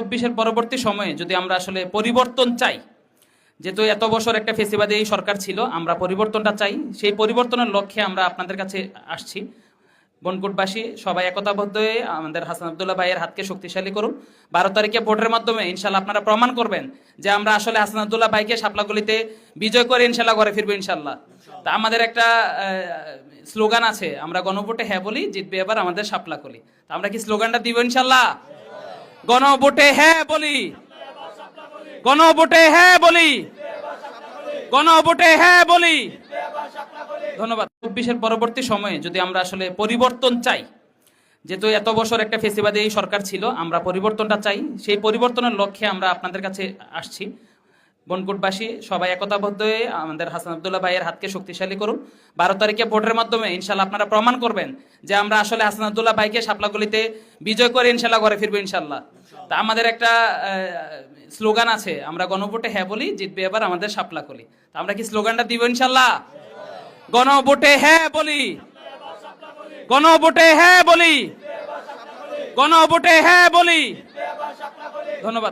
২৪-এর পরবর্তী সময়ে যদি আমরা আসলে পরিবর্তন চাই, যেহেতু এত বছর একটা ফেসিবাদী সরকার ছিল, আমরা পরিবর্তনটা চাই। সেই পরিবর্তনের লক্ষ্যে আমরা আপনাদের কাছে আসছি। বনকোটবাসী সবাই একতাবদ্ধ হয়ে আমাদের হাসান আব্দুল্লাহ ভাইয়ের হাতকে শক্তিশালী করুন। ১২ তারিখে ভোটের মাধ্যমে ইনশাল্লাহ আপনারা প্রমাণ করবেন যে আমরা আসলে হাসান আব্দুল্লাহ ভাইকে শাপলাগুলিতে বিজয় করে ইনশাল্লাহ ঘরে ফিরবো ইনশাল্লাহ। তা আমাদের একটা স্লোগান আছে, আমরা গণভোটে হ্যাঁ বলি, জিতবে এবার আমাদের শাপলাকলি। তা আমরা কি স্লোগানটা দিব ইনশাল্লাহ? গণভোটে হ্যাঁ বলি, গণভোটে হ্যাঁ বলি, গণভোটে হ্যাঁ বলি। ধন্যবাদ। ২৪-এর পরবর্তী সময়ে যদি আমরা আসলে পরিবর্তন চাই, যেহেতু এত বছর একটা ফেসিবাদী সরকার ছিল, আমরা পরিবর্তনটা চাই। সেই পরিবর্তনের লক্ষ্যে আমরা আপনাদের কাছে আসছি। বনকোটবাসী সবাই একতাবদ্ধ হয়ে আমাদের হাসান আব্দুল্লাহ ভাইয়ের হাতকে শক্তিশালী করুন। ১২ তারিখে ভোটের মাধ্যমে ইনশাল্লাহ আপনারা প্রমাণ করবেন যে আমরা আসলে হাসান আব্দুল্লাহ ভাইকে শাপলাগুলিতে বিজয় করে ইনশাল্লাহ ঘরে ফিরবো ইনশাল্লাহ। তা আমাদের একটা স্লোগান আছে, আমরা গণভোটে হ্যাঁ বলি, জিতবে এবার আমাদের শাপলাকলি। তা আমরা কি স্লোগানটা দিব ইনশাল্লাহ? গণভোটে হ্যাঁ বলি, গণভোটে হ্যাঁ বলি, গণভোটে হ্যাঁ বলি। ধন্যবাদ।